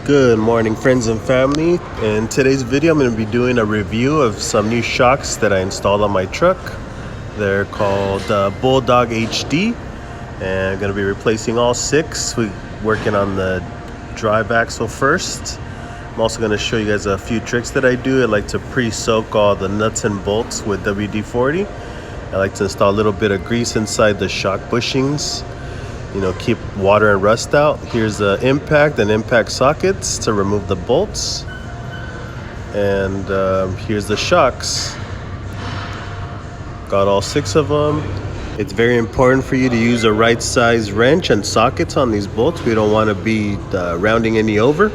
Good morning, friends and family. In today's video, I'm going to be doing a review of some new shocks that I installed on my truck. They're called Bulldog HD, and I'm going to be replacing all 6. We're working on the drive axle first. I'm also going to show you guys a few tricks that I do. I like to pre-soak all the nuts and bolts with WD-40. I like to install a little bit of grease inside the shock bushings. Keep water and rust out. Here's the impact and impact sockets to remove the bolts. And here's the shocks. Got all 6 of them. It's very important for you to use a right size wrench and sockets on these bolts. We don't want to be rounding any over.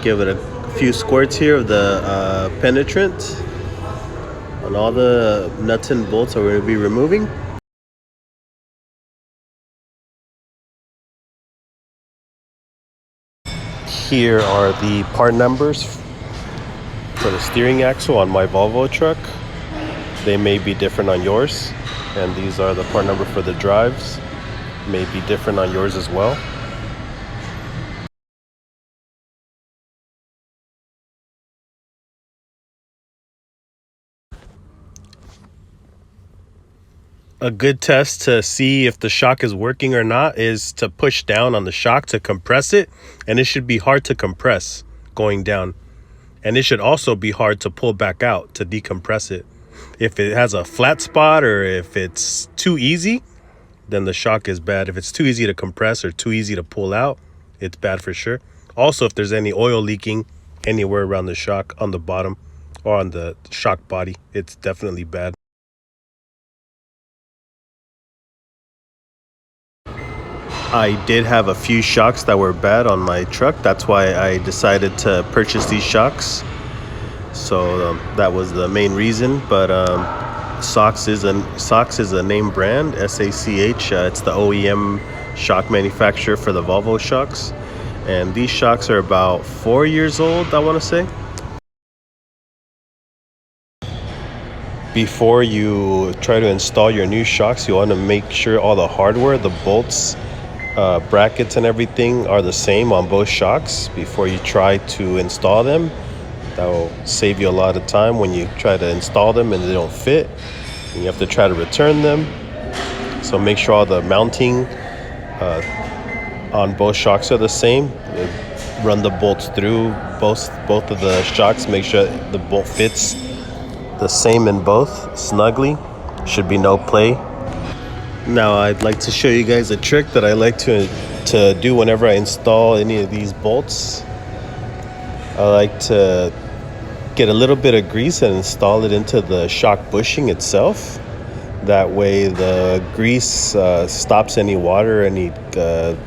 Give it a few squirts here of the penetrant on all the nuts and bolts that we're going to be removing. Here are the part numbers for the steering axle on my Volvo truck. They may be different on yours, and these are the part number for the drives. May be different on yours as well. A good test to see if the shock is working or not is to push down on the shock to compress it, and it should be hard to compress going down, and it should also be hard to pull back out to decompress it. If it has a flat spot or if it's too easy, then the shock is bad. If it's too easy to compress or too easy to pull out, it's bad for sure. Also, if there's any oil leaking anywhere around the shock, on the bottom or on the shock body, it's definitely bad. I did have a few shocks that were bad on my truck. That's why I decided to purchase these shocks. So that was the main reason. But Sachs is a name brand, SACH. It's the OEM shock manufacturer for the Volvo shocks. And these shocks are about 4 years old, I want to say. Before you try to install your new shocks, you want to make sure all the hardware, the bolts, brackets and everything are the same on both shocks before you try to install them. That will save you a lot of time when you try to install them and they don't fit and you have to try to return them. So make sure all the mounting on both shocks are the same. Run the bolts through both of the shocks. Make sure the bolt fits the same in both snugly. Should be no play. Now I'd like to show you guys a trick that I like to do whenever I install any of these bolts. I like to get a little bit of grease and install it into the shock bushing itself. That way the grease stops any water, any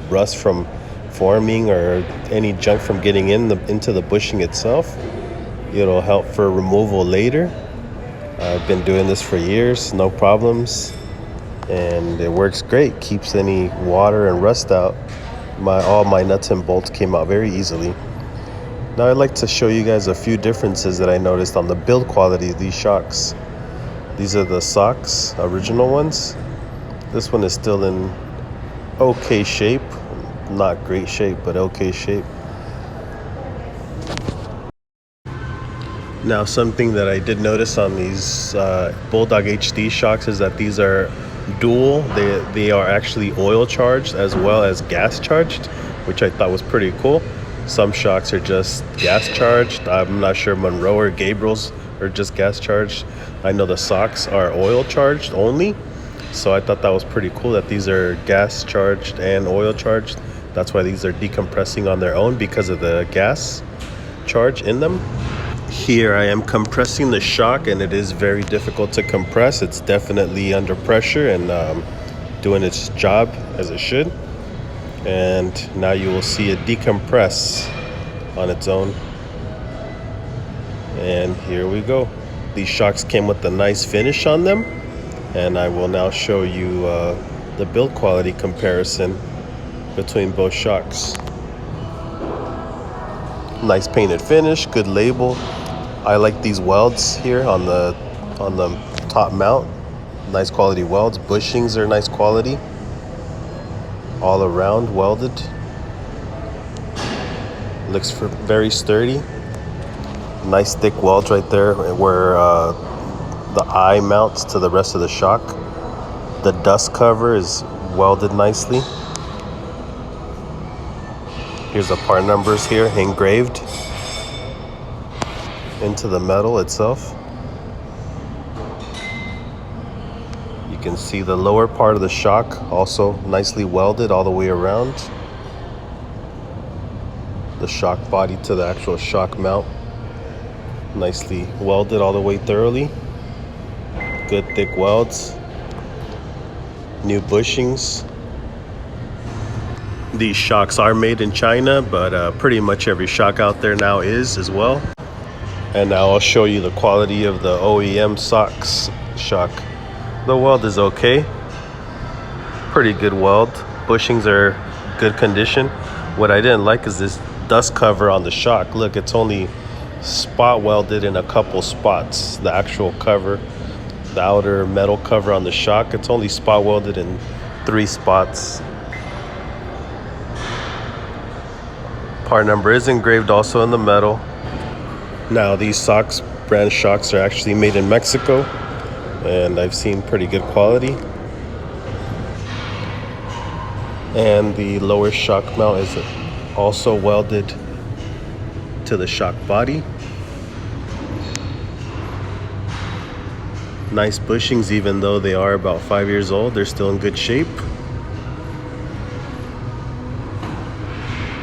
rust from forming or any junk from getting into the bushing itself. It'll help for removal later. I've been doing this for years, no problems. And it works great, keeps any water and rust out. All my nuts and bolts came out very easily. Now I'd like to show you guys a few differences that I noticed on the build quality of these shocks. These are the Sachs original ones. This one is still in okay shape, not great shape, but okay shape. Now something that I did notice on these Bulldog HD shocks is that these are dual. They are actually oil charged as well as gas charged, which I thought was pretty cool. Some shocks are just gas charged. I'm not sure Monroe or Gabriel's are just gas charged. I know the Sachs are oil charged only, so I thought that was pretty cool that these are gas charged and oil charged. That's why these are decompressing on their own, because of the gas charge in them. Here I am compressing the shock, and it is very difficult to compress. It's definitely under pressure and doing its job as it should. And now you will see it decompress on its own. And here we go. These shocks came with a nice finish on them, and I will now show you the build quality comparison between both shocks. Nice painted finish, good label. I like these welds here on the top mount. Nice quality welds. Bushings are nice quality. All around welded. Looks very sturdy. Nice thick welds right there where the eye mounts to the rest of the shock. The dust cover is welded nicely. Here's the part numbers here engraved into the metal itself. You can see the lower part of the shock also nicely welded all the way around. The shock body to the actual shock mount, nicely welded all the way thoroughly. Good thick welds. New bushings. These shocks are made in China, but pretty much every shock out there now is as well. And now I'll show you the quality of the OEM Sachs shock. The weld is okay. Pretty good weld. Bushings are good condition. What I didn't like is this dust cover on the shock. Look, it's only spot welded in a couple spots. The actual cover, the outer metal cover on the shock, it's only spot welded in 3 spots. Part number is engraved also in the metal. Now these Sachs brand shocks are actually made in Mexico, and I've seen pretty good quality. And the lower shock mount is also welded to the shock body. Nice bushings, even though they are about 5 years old, they're still in good shape.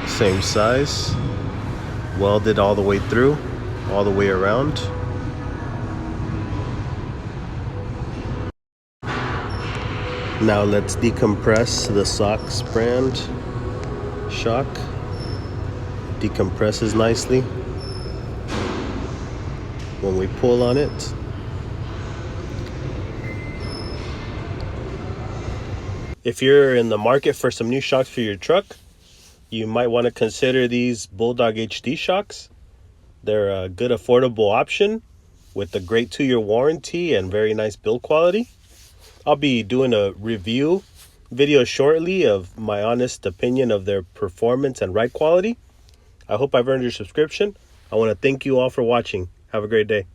Same size, welded all the way through, all the way around. Now let's decompress the Sachs brand shock. Decompresses nicely when we pull on it. If you're in the market for some new shocks for your truck, you might want to consider these Bulldog HD shocks. They're a good affordable option with a great 2-year warranty and very nice build quality. I'll be doing a review video shortly of my honest opinion of their performance and ride quality. I hope I've earned your subscription. I want to thank you all for watching. Have a great day.